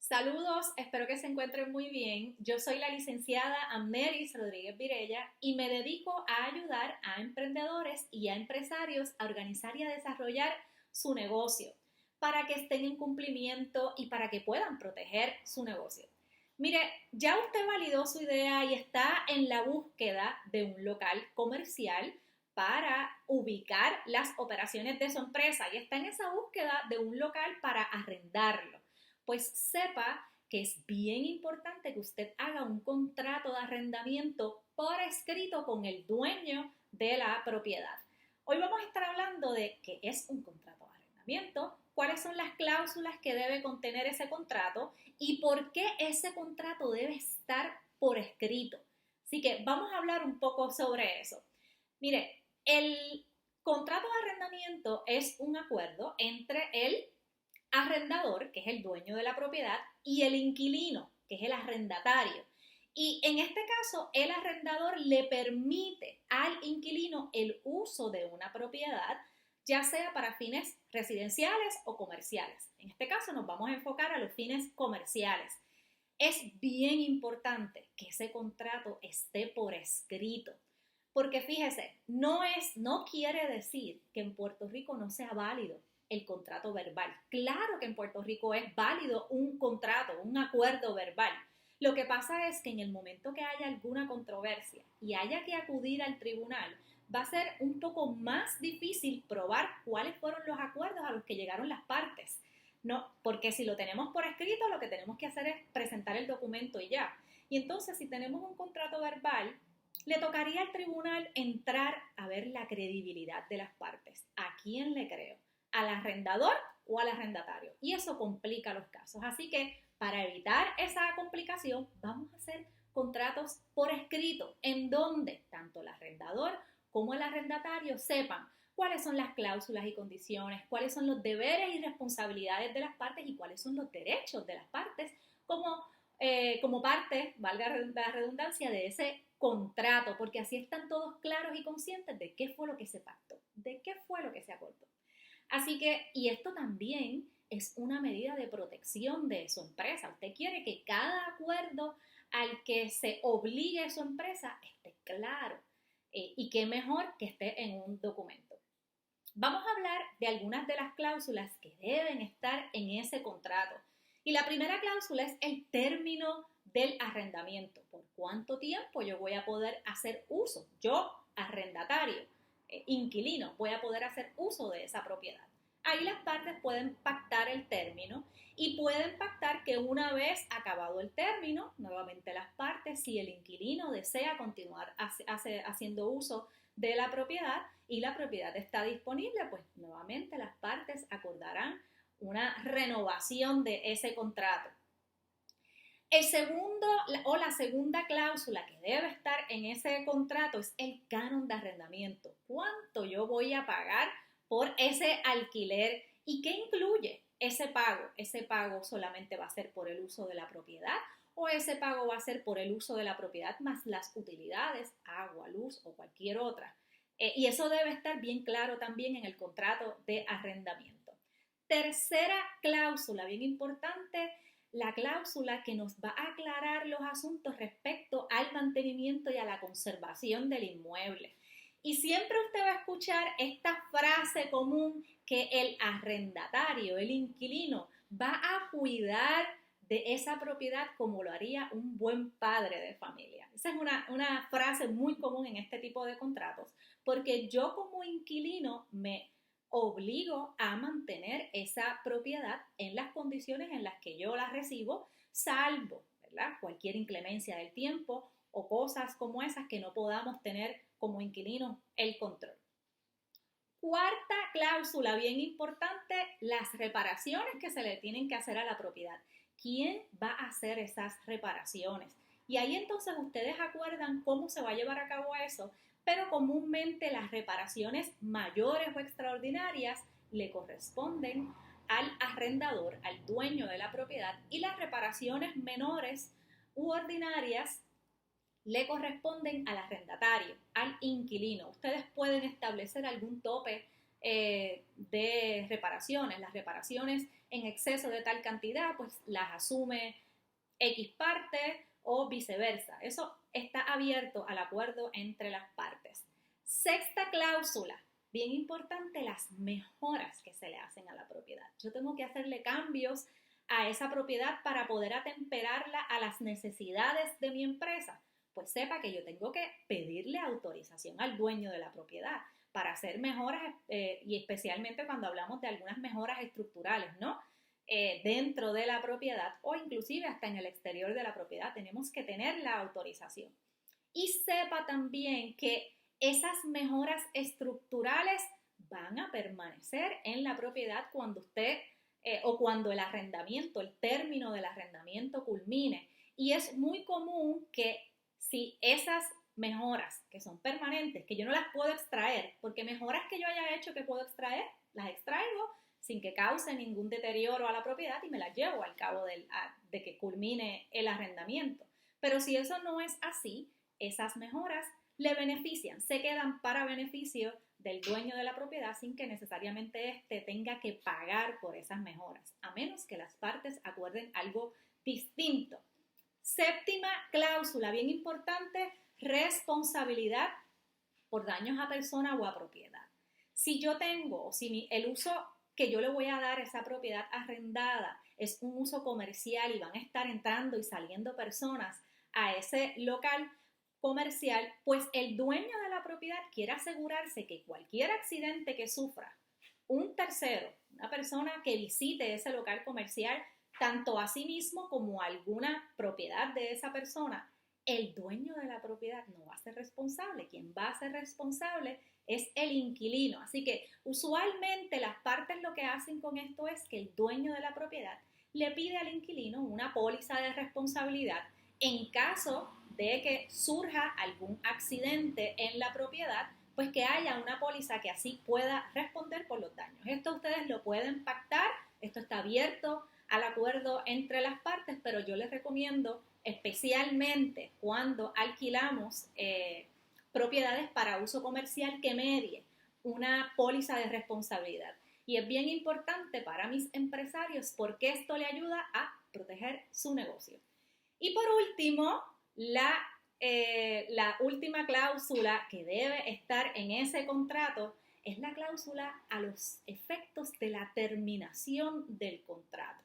Saludos, espero que se encuentren muy bien. Yo soy la licenciada Amneris Rodríguez Virella y me dedico a ayudar a emprendedores y a empresarios a organizar y a desarrollar su negocio para que estén en cumplimiento y para que puedan proteger su negocio. Mire, ya usted validó su idea y está en la búsqueda de un local comercial para ubicar las operaciones de su empresa y está en esa búsqueda de un local para arrendarlo. Pues sepa que es bien importante que usted haga un contrato de arrendamiento por escrito con el dueño de la propiedad. Hoy vamos a estar hablando de qué es un contrato de arrendamiento, cuáles son las cláusulas que debe contener ese contrato y por qué ese contrato debe estar por escrito. Así que vamos a hablar un poco sobre eso. Mire, el contrato de arrendamiento es un acuerdo entre el arrendador, que es el dueño de la propiedad, y el inquilino, que es el arrendatario. Y en este caso, el arrendador le permite al inquilino el uso de una propiedad, ya sea para fines residenciales o comerciales. En este caso nos vamos a enfocar a los fines comerciales. Es bien importante que ese contrato esté por escrito, porque fíjese, no quiere decir que en Puerto Rico no sea válido el contrato verbal. Claro que en Puerto Rico es válido un contrato, un acuerdo verbal. Lo que pasa es que en el momento que haya alguna controversia y haya que acudir al tribunal, va a ser un poco más difícil probar cuáles fueron los acuerdos a los que llegaron las partes. No, porque si lo tenemos por escrito, lo que tenemos que hacer es presentar el documento y ya. Y entonces, si tenemos un contrato verbal, le tocaría al tribunal entrar a ver la credibilidad de las partes. ¿A quién le creo? ¿Al arrendador o al arrendatario? Y eso complica los casos. Así que para evitar esa complicación, vamos a hacer contratos por escrito, en donde tanto el arrendador como el arrendatario sepan cuáles son las cláusulas y condiciones, cuáles son los deberes y responsabilidades de las partes y cuáles son los derechos de las partes como parte, valga la redundancia, de ese contrato, porque así están todos claros y conscientes de qué fue lo que se pactó, de qué fue lo que se acordó. Así que, y esto también es una medida de protección de su empresa. Usted quiere que cada acuerdo al que se obligue su empresa esté claro. Y qué mejor que esté en un documento. Vamos a hablar de algunas de las cláusulas que deben estar en ese contrato. Y la primera cláusula es el término del arrendamiento. ¿Por cuánto tiempo yo voy a poder hacer uso? Yo, arrendatario, inquilino, voy a poder hacer uso de esa propiedad. Ahí las partes pueden pactar el término y pueden pactar que una vez acabado el término, nuevamente las partes, si el inquilino desea continuar haciendo uso de la propiedad y la propiedad está disponible, pues nuevamente las partes acordarán una renovación de ese contrato. El segundo o la segunda cláusula que debe estar en ese contrato es el canon de arrendamiento. ¿Cuánto yo voy a pagar por ese alquiler y qué incluye ese pago? ¿Ese pago solamente va a ser por el uso de la propiedad o ese pago va a ser por el uso de la propiedad más las utilidades, agua, luz o cualquier otra? Y eso debe estar bien claro también en el contrato de arrendamiento. Tercera cláusula, bien importante, la cláusula que nos va a aclarar los asuntos respecto al mantenimiento y a la conservación del inmueble. Y siempre usted va a escuchar esta frase común que el arrendatario, el inquilino, va a cuidar de esa propiedad como lo haría un buen padre de familia. Esa es una frase muy común en este tipo de contratos, porque yo como inquilino me obligo a mantener esa propiedad en las condiciones en las que yo la recibo, salvo, ¿verdad?, cualquier inclemencia del tiempo o cosas como esas que no podamos tener como inquilinos el control. Cuarta cláusula, bien importante, las reparaciones que se le tienen que hacer a la propiedad. ¿Quién va a hacer esas reparaciones? Y ahí entonces ustedes acuerdan cómo se va a llevar a cabo eso, pero comúnmente las reparaciones mayores o extraordinarias le corresponden al arrendador, al dueño de la propiedad, y las reparaciones menores u ordinarias le corresponden al arrendatario, al inquilino. Ustedes pueden establecer algún tope de reparaciones. Las reparaciones en exceso de tal cantidad, pues las asume X parte o viceversa. Eso está abierto al acuerdo entre las partes. Sexta cláusula, bien importante, las mejoras que se le hacen a la propiedad. Yo tengo que hacerle cambios a esa propiedad para poder atemperarla a las necesidades de mi empresa. Pues sepa que yo tengo que pedirle autorización al dueño de la propiedad para hacer mejoras, y especialmente cuando hablamos de algunas mejoras estructurales, ¿no? Dentro de la propiedad o inclusive hasta en el exterior de la propiedad, tenemos que tener la autorización. Y sepa también que esas mejoras estructurales van a permanecer en la propiedad cuando usted o cuando el arrendamiento, el término del arrendamiento culmine. Y es muy común que si esas mejoras que son permanentes, que yo no las puedo extraer, porque mejoras que yo haya hecho que puedo extraer, las extraigo sin que cause ningún deterioro a la propiedad y me las llevo al cabo de que culmine el arrendamiento. Pero si eso no es así, esas mejoras le benefician, se quedan para beneficio del dueño de la propiedad sin que necesariamente éste tenga que pagar por esas mejoras, a menos que las partes acuerden algo distinto. Séptima cláusula, bien importante, responsabilidad por daños a persona o a propiedad. Si yo tengo, o si el uso que yo le voy a dar a esa propiedad arrendada es un uso comercial y van a estar entrando y saliendo personas a ese local comercial, pues el dueño de la propiedad quiere asegurarse que cualquier accidente que sufra un tercero, una persona que visite ese local comercial, tanto a sí mismo como a alguna propiedad de esa persona, el dueño de la propiedad no va a ser responsable. Quien va a ser responsable es el inquilino. Así que usualmente las partes lo que hacen con esto es que el dueño de la propiedad le pide al inquilino una póliza de responsabilidad en caso de que surja algún accidente en la propiedad, pues que haya una póliza que así pueda responder por los daños. Esto ustedes lo pueden pactar, esto está abierto al acuerdo entre las partes, pero yo les recomiendo especialmente cuando alquilamos propiedades para uso comercial que medie una póliza de responsabilidad. Y es bien importante para mis empresarios porque esto le ayuda a proteger su negocio. Y por último, la última cláusula que debe estar en ese contrato es la cláusula a los efectos de la terminación del contrato.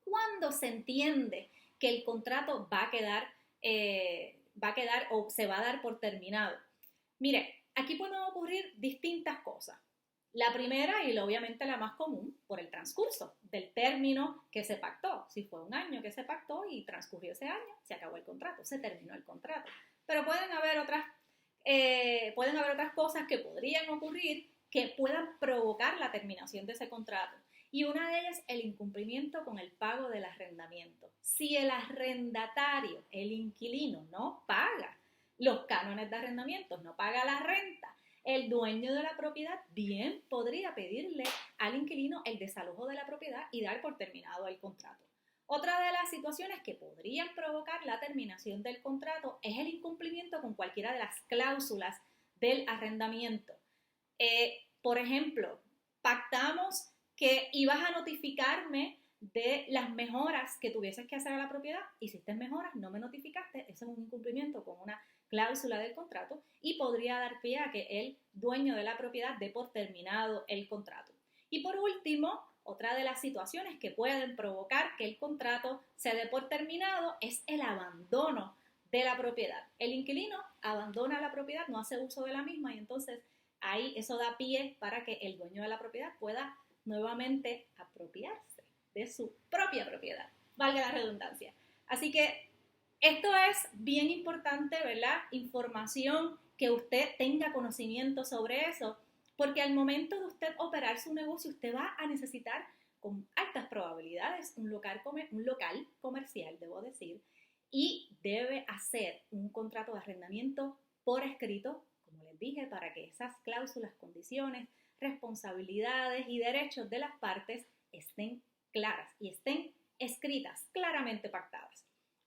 ¿Cuándo se entiende que el contrato va a quedar o se va a dar por terminado? Mire, aquí pueden ocurrir distintas cosas. La primera y obviamente la más común, por el transcurso del término que se pactó. Si fue un año que se pactó y transcurrió ese año, se acabó el contrato, se terminó el contrato. Pero pueden haber otras cosas que podrían ocurrir que puedan provocar la terminación de ese contrato. Y una de ellas, el incumplimiento con el pago del arrendamiento. Si el arrendatario, el inquilino, no paga los cánones de arrendamiento, no paga la renta, el dueño de la propiedad bien podría pedirle al inquilino el desalojo de la propiedad y dar por terminado el contrato. Otra de las situaciones que podrían provocar la terminación del contrato es el incumplimiento con cualquiera de las cláusulas del arrendamiento. Por ejemplo, pactamos que ibas a notificarme de las mejoras que tuvieses que hacer a la propiedad, hiciste mejoras, no me notificaste, eso es un incumplimiento con una cláusula del contrato y podría dar pie a que el dueño de la propiedad dé por terminado el contrato. Y por último, otra de las situaciones que pueden provocar que el contrato se dé por terminado es el abandono de la propiedad. El inquilino abandona la propiedad, no hace uso de la misma y entonces ahí eso da pie para que el dueño de la propiedad pueda nuevamente apropiarse de su propia propiedad, valga la redundancia. Así que esto es bien importante, ¿verdad? Información que usted tenga conocimiento sobre eso, porque al momento de usted operar su negocio, usted va a necesitar con altas probabilidades un local comercial, debo decir, y debe hacer un contrato de arrendamiento por escrito, como les dije, para que esas cláusulas, condiciones, responsabilidades y derechos de las partes estén claras y estén escritas, claramente pactadas.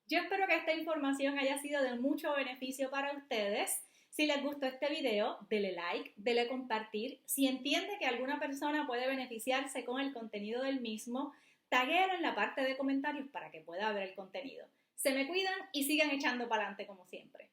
Yo espero que esta información haya sido de mucho beneficio para ustedes. Si les gustó este video, dele like, dele compartir. Si entiende que alguna persona puede beneficiarse con el contenido del mismo, taguéalo en la parte de comentarios para que pueda ver el contenido. Se me cuidan y sigan echando para adelante como siempre.